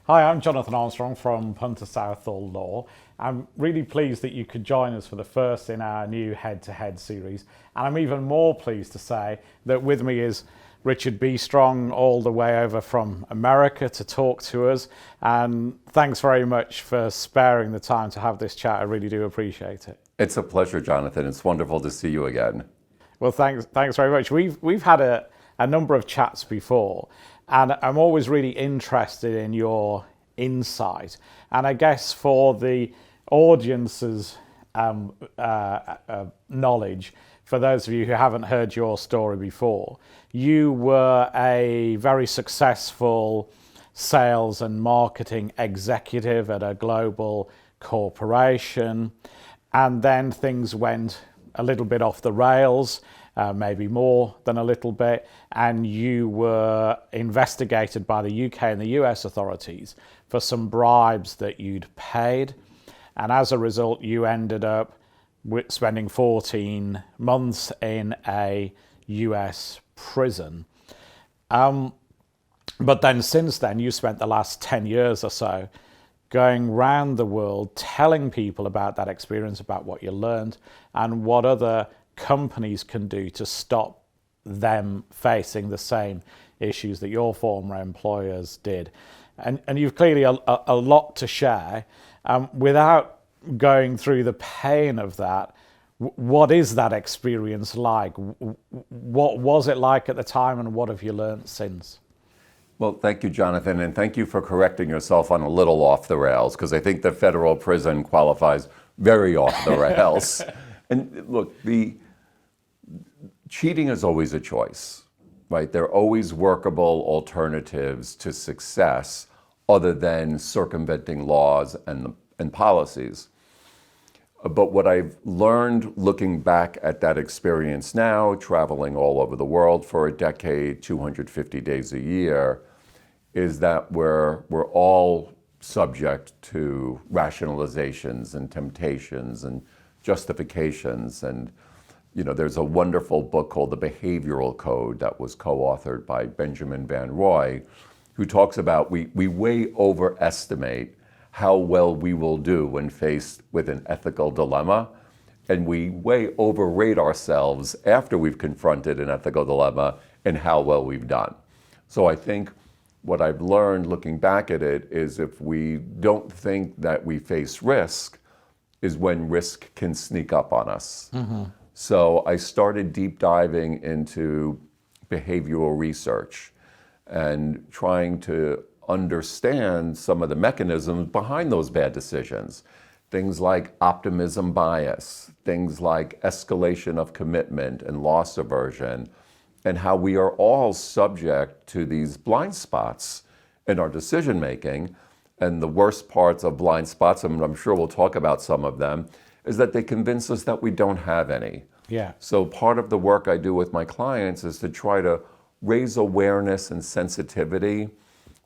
Hi, I'm Jonathan Armstrong from Punter, Southall Law. I'm really pleased that you could join us for the first in our new head-to-head series. And I'm even more pleased to say that with me is Richard Bistrong, all the way over from America to talk to us. And thanks very much for sparing the time to have this chat. I really do appreciate it. It's a pleasure, Jonathan. It's wonderful to see you again. Well, thanks very much. We've had a number of chats before, and I'm always really interested in your insight. And I guess for the audience's knowledge, for those of you who haven't heard your story before, you were a very successful sales and marketing executive at a global corporation, and then things went a little bit off the rails, maybe more than a little bit, and you were investigated by the UK and the US authorities for some bribes that you'd paid. And as a result, you ended up spending 14 months in a US prison. But then since then, you spent the last 10 years or so going round the world telling people about that experience, about what you learned, and what other companies can do to stop them facing the same issues that your former employers did. And you've clearly a lot to share. Without going through the pain of that, what is that experience like? What was it like at the time, and what have you learned since? Well, thank you, Jonathan, and thank you for correcting yourself on a little off the rails, because I think the federal prison qualifies very off the rails. And look, the cheating is always a choice, right? There are always workable alternatives to success other than circumventing laws and policies. But what I've learned looking back at that experience now, traveling all over the world for a decade, 250 days a year, is that we're all subject to rationalizations and temptations and justifications. And there's a wonderful book called The Behavioral Code that was co-authored by Benjamin Van Roy, who talks about we way overestimate how well we will do when faced with an ethical dilemma, and we way overrate ourselves after we've confronted an ethical dilemma and how well we've done. So I think what I've learned looking back at it is if we don't think that we face risk is when risk can sneak up on us. Mm-hmm. So I started deep diving into behavioral research and trying to understand some of the mechanisms behind those bad decisions. Things like optimism bias, things like escalation of commitment and loss aversion, and how we are all subject to these blind spots in our decision making. And the worst parts of blind spots, and I'm sure we'll talk about some of them, is that they convince us that we don't have any. Yeah. So part of the work I do with my clients is to try to raise awareness and sensitivity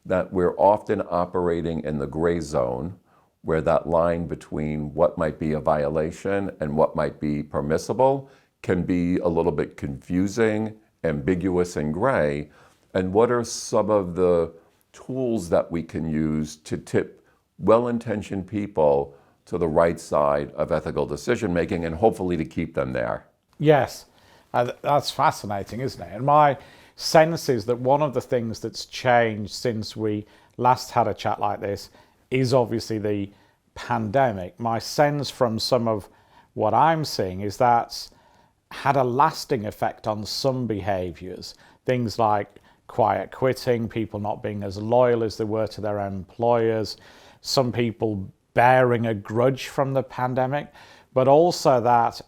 that we're often operating in the gray zone, where that line between what might be a violation and what might be permissible can be a little bit confusing, ambiguous, and gray. And what are some of the tools that we can use to tip well-intentioned people to the right side of ethical decision making, and hopefully to keep them there? Yes, that's fascinating, isn't it? And my sense is that one of the things that's changed since we last had a chat like this is obviously the pandemic. My sense from some of what I'm seeing is that's had a lasting effect on some behaviours. Things like quiet quitting, people not being as loyal as they were to their employers, some people bearing a grudge from the pandemic, but also that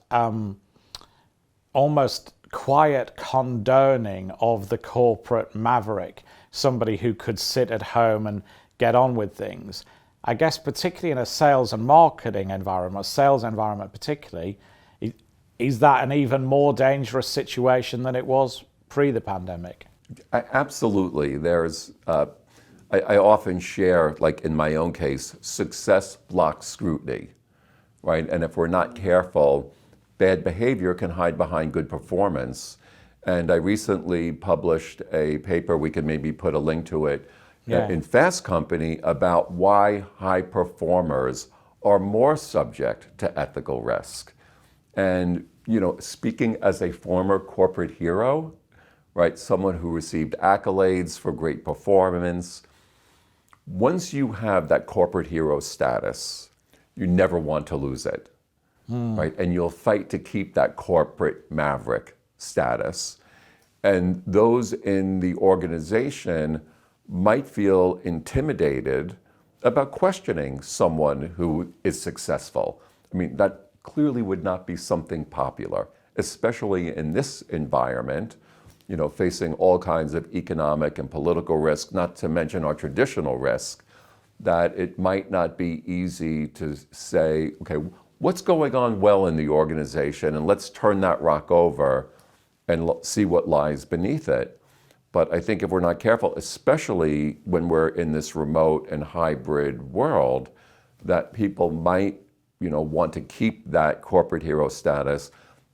almost quiet condoning of the corporate maverick, somebody who could sit at home and get on with things. I guess particularly in a sales and marketing environment, sales environment particularly, is that an even more dangerous situation than it was pre the pandemic? Absolutely. There's, I often share, like in my own case, success blocks scrutiny, right? And if we're not careful, bad behavior can hide behind good performance. And I recently published a paper, we can maybe put a link to it, in Fast Company about why high performers are more subject to ethical risk. And, speaking as a former corporate hero, right, someone who received accolades for great performance, once you have that corporate hero status, you never want to lose it, right? And you'll fight to keep that corporate maverick status. And those in the organization might feel intimidated about questioning someone who is successful. I mean, that clearly would not be something popular, especially in this environment, facing all kinds of economic and political risk, not to mention our traditional risk, that it might not be easy to say, okay, what's going on well in the organization, and let's turn that rock over and see what lies beneath it. But I think if we're not careful, especially when we're in this remote and hybrid world, that people might, want to keep that corporate hero status,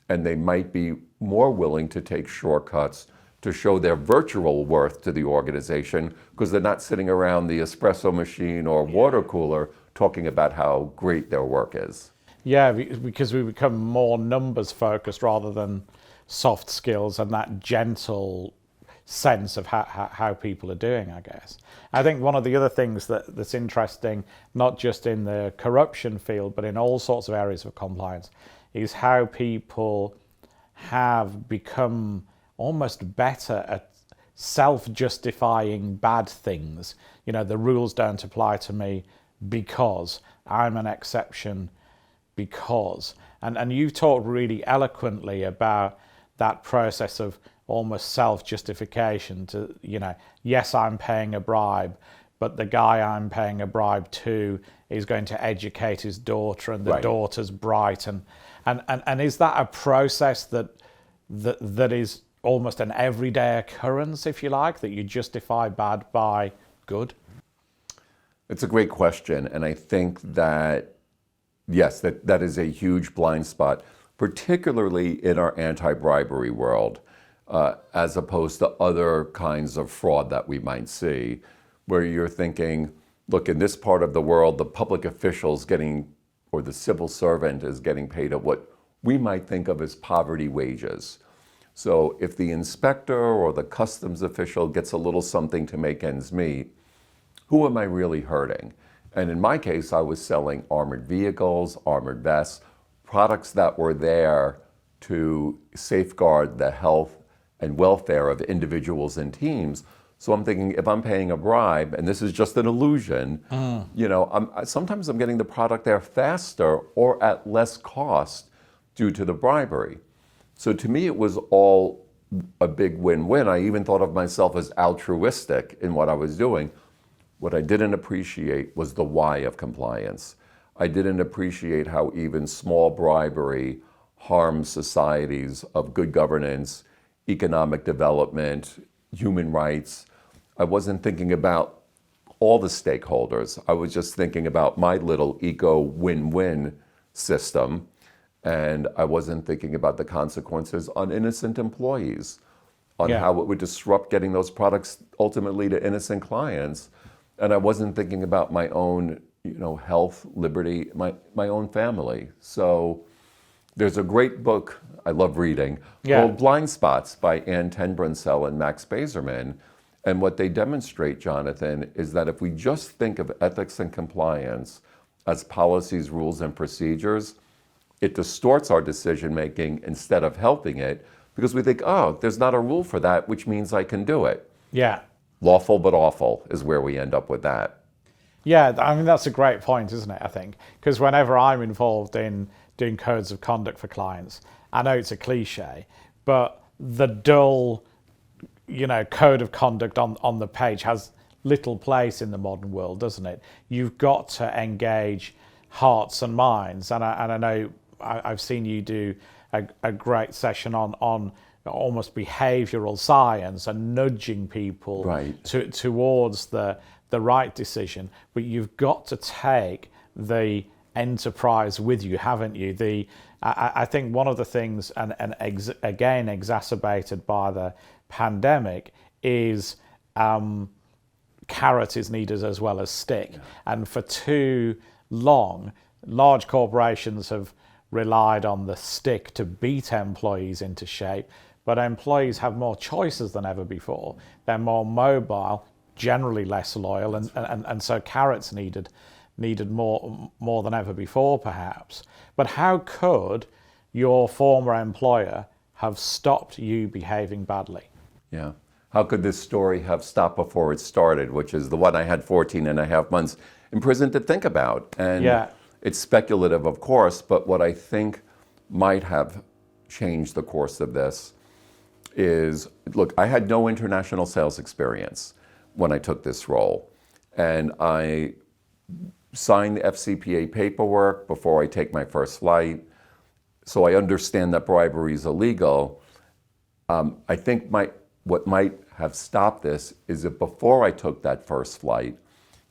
and they might be more willing to take shortcuts to show their virtual worth to the organization, because they're not sitting around the espresso machine or water cooler talking about how great their work is. Yeah, because we become more numbers focused rather than soft skills and that gentle sense of how people are doing, I guess. I think one of the other things that's interesting, not just in the corruption field, but in all sorts of areas of compliance, is how people have become almost better at self-justifying bad things. The rules don't apply to me because I'm an exception because. And you've talked really eloquently about that process of almost self-justification to, yes, I'm paying a bribe, but the guy I'm paying a bribe to is going to educate his daughter, and the Right. daughter's bright. And is that a process that is almost an everyday occurrence, if you like, that you justify bad by good? It's a great question, and I think that, yes, that is a huge blind spot, particularly in our anti-bribery world, as opposed to other kinds of fraud that we might see, where you're thinking, look, in this part of the world, the public official's getting, or the civil servant is getting paid at what we might think of as poverty wages. So if the inspector or the customs official gets a little something to make ends meet, who am I really hurting? And in my case, I was selling armored vehicles, armored vests, products that were there to safeguard the health and welfare of individuals and teams. So I'm thinking, if I'm paying a bribe, and this is just an illusion, sometimes I'm getting the product there faster or at less cost due to the bribery. So to me, it was all a big win-win. I even thought of myself as altruistic in what I was doing. What I didn't appreciate was the why of compliance. I didn't appreciate how even small bribery harms societies of good governance, economic development, human rights. I wasn't thinking about all the stakeholders. I was just thinking about my little eco win-win system, and I wasn't thinking about the consequences on innocent employees, on how it would disrupt getting those products ultimately to innocent clients. And I wasn't thinking about my own, health, liberty, my own family. So there's a great book I love reading called Blind Spots by Anne Tenbrunsell and Max Bazerman. And what they demonstrate, Jonathan, is that if we just think of ethics and compliance as policies, rules, and procedures, it distorts our decision making instead of helping it, because we think, oh, there's not a rule for that, which means I can do it. Yeah. Lawful but awful is where we end up with that. Yeah, I mean, that's a great point, isn't it, I think? Because whenever I'm involved in doing codes of conduct for clients, I know it's a cliche, but the dull, code of conduct on the page has little place in the modern world, doesn't it? You've got to engage hearts and minds. And I know I've seen you do a great session on almost behavioural science and nudging people towards the right decision. But you've got to take the enterprise with you, haven't you? I think one of the things, again exacerbated by the pandemic, is carrot is needed as well as stick. Yeah. And for too long, large corporations have relied on the stick to beat employees into shape, but employees have more choices than ever before. They're more mobile, generally less loyal, and so carrots needed more than ever before, perhaps. But how could your former employer have stopped you behaving badly? Yeah. How could this story have stopped before it started, which is the one I had 14 and a half months in prison to think about. And it's speculative, of course, but what I think might have changed the course of this is, look, I had no international sales experience when I took this role. And I signed the FCPA paperwork before I take my first flight. So I understand that bribery is illegal. I think what might have stopped this is that before I took that first flight,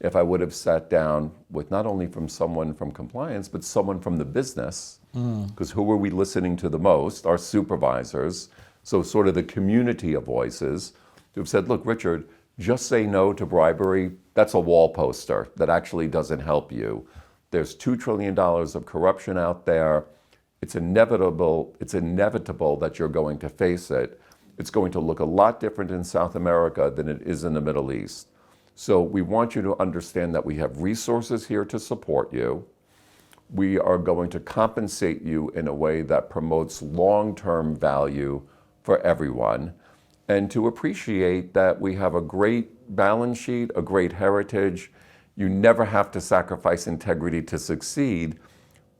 if I would have sat down with not only from someone from compliance, but someone from the business, because who are we listening to the most? Our supervisors. So sort of the community of voices who have said, look, Richard, just say no to bribery. That's a wall poster that actually doesn't help you. There's $2 trillion of corruption out there. It's inevitable that you're going to face it. It's going to look a lot different in South America than it is in the Middle East. So we want you to understand that we have resources here to support you. We are going to compensate you in a way that promotes long-term value for everyone, and to appreciate that we have a great balance sheet, a great heritage. You never have to sacrifice integrity to succeed,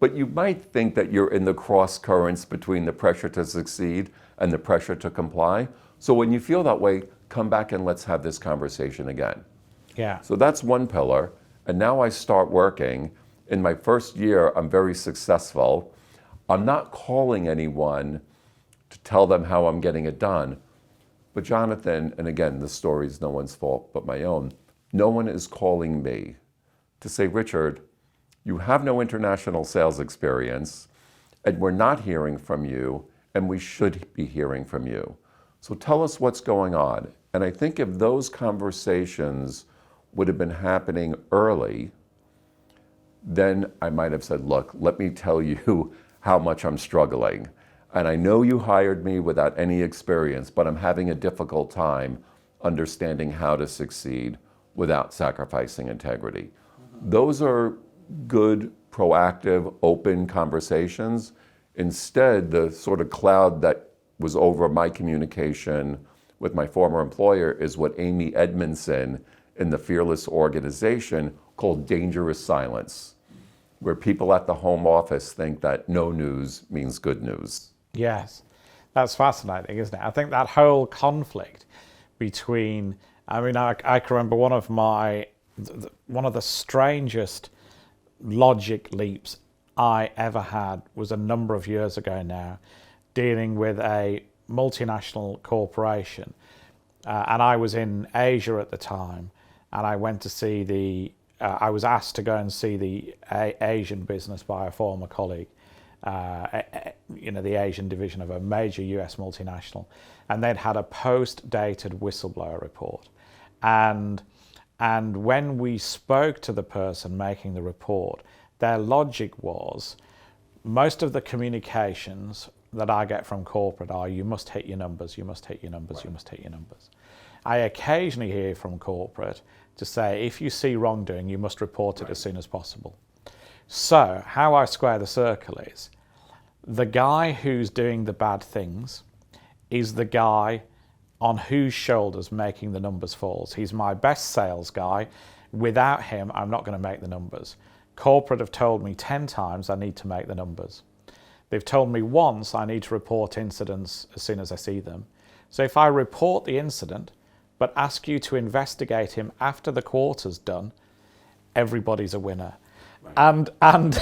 but you might think that you're in the cross currents between the pressure to succeed and the pressure to comply. So when you feel that way, come back and let's have this conversation again. Yeah. So that's one pillar. And now I start working. In my first year, I'm very successful. I'm not calling anyone to tell them how I'm getting it done. But Jonathan, and again, the story is no one's fault but my own, no one is calling me to say, Richard, you have no international sales experience, and we're not hearing from you, and we should be hearing from you. So tell us what's going on. And I think if those conversations would have been happening early, then I might have said, look, let me tell you how much I'm struggling. And I know you hired me without any experience, but I'm having a difficult time understanding how to succeed without sacrificing integrity. Those are good, proactive, open conversations. Instead, the sort of cloud that was over my communication with my former employer is what Amy Edmondson in the Fearless organization called dangerous silence, where people at the home office think that no news means good news. Yes, that's fascinating, isn't it? I think that whole conflict between, I can remember one of the strangest logic leaps I ever had was a number of years ago now, dealing with a multinational corporation. And I was in Asia at the time, and I went to see I was asked to go and see the Asian business by a former colleague, the Asian division of a major US multinational. And they'd had a post-dated whistleblower report. And when we spoke to the person making the report, their logic was, most of the communications that I get from corporate are, you must hit your numbers, you must hit your numbers, right. You must hit your numbers. I occasionally hear from corporate to say, if you see wrongdoing, you must report it as soon as possible. So how I square the circle is, the guy who's doing the bad things is the guy on whose shoulders making the numbers falls. He's my best sales guy. Without him, I'm not going to make the numbers. Corporate have told me 10 times I need to make the numbers. They've told me once I need to report incidents as soon as I see them. So if I report the incident, but ask you to investigate him after the quarter's done, everybody's a winner. Right. And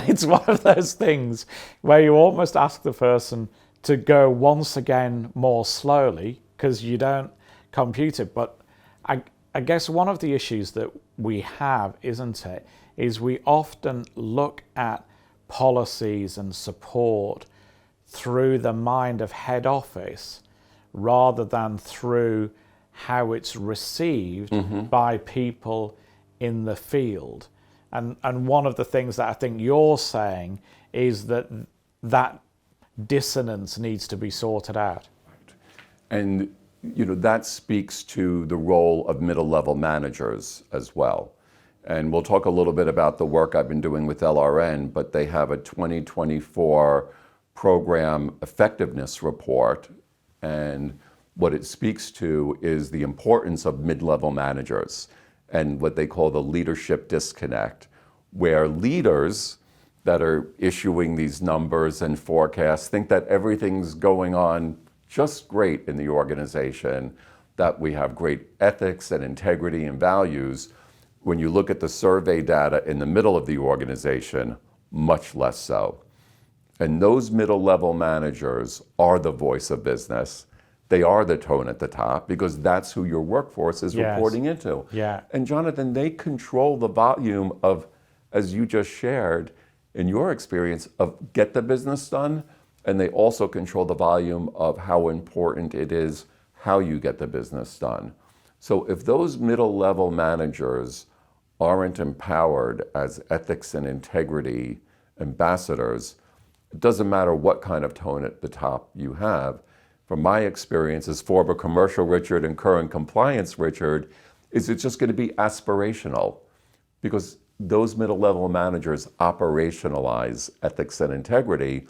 it's one of those things where you almost ask the person to go once again more slowly because you don't compute it. But I guess one of the issues that we have, isn't it, is we often look at policies and support through the mind of head office rather than through how it's received by people in the field. And one of the things that I think you're saying is that that dissonance needs to be sorted out. And that speaks to the role of middle-level managers as well. And we'll talk a little bit about the work I've been doing with LRN, but they have a 2024 program effectiveness report. And what it speaks to is the importance of mid-level managers and what they call the leadership disconnect, where leaders that are issuing these numbers and forecasts think that everything's going on just great in the organization, that we have great ethics and integrity and values. When you look at the survey data in the middle of the organization, much less so. And those middle-level managers are the voice of business. They are the tone at the top because that's who your workforce is reporting into. Yeah. And Jonathan, they control the volume of, as you just shared, in your experience, of get the business done, and they also control the volume of how important it is how you get the business done. So if those middle-level managers aren't empowered as ethics and integrity ambassadors, it doesn't matter what kind of tone at the top you have. From my experience as former commercial Richard and current compliance Richard, is it's just going to be aspirational because those middle-level managers operationalize ethics and integrity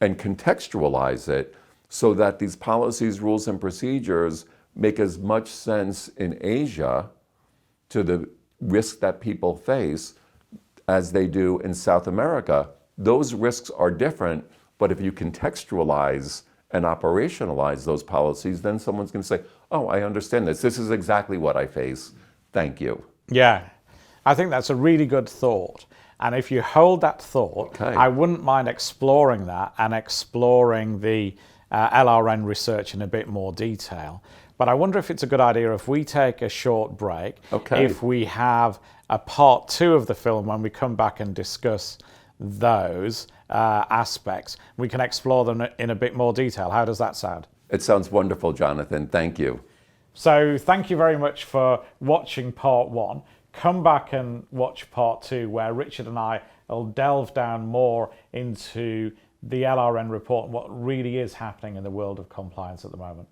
and contextualize it so that these policies, rules, and procedures make as much sense in Asia to the risk that people face as they do in South America. Those risks are different, but if you contextualize and operationalize those policies, then someone's going to say, oh, I understand this. This is exactly what I face. Thank you. Yeah, I think that's a really good thought. And if you hold that thought, I wouldn't mind exploring that and exploring the LRN research in a bit more detail. But I wonder if it's a good idea if we take a short break, if we have a part 2 of the film when we come back and discuss those aspects. We can explore them in a bit more detail. How does that sound? It sounds wonderful, Jonathan. Thank you. So thank you very much for watching part 1. Come back and watch part 2, where Richard and I will delve down more into the LRN report and what really is happening in the world of compliance at the moment.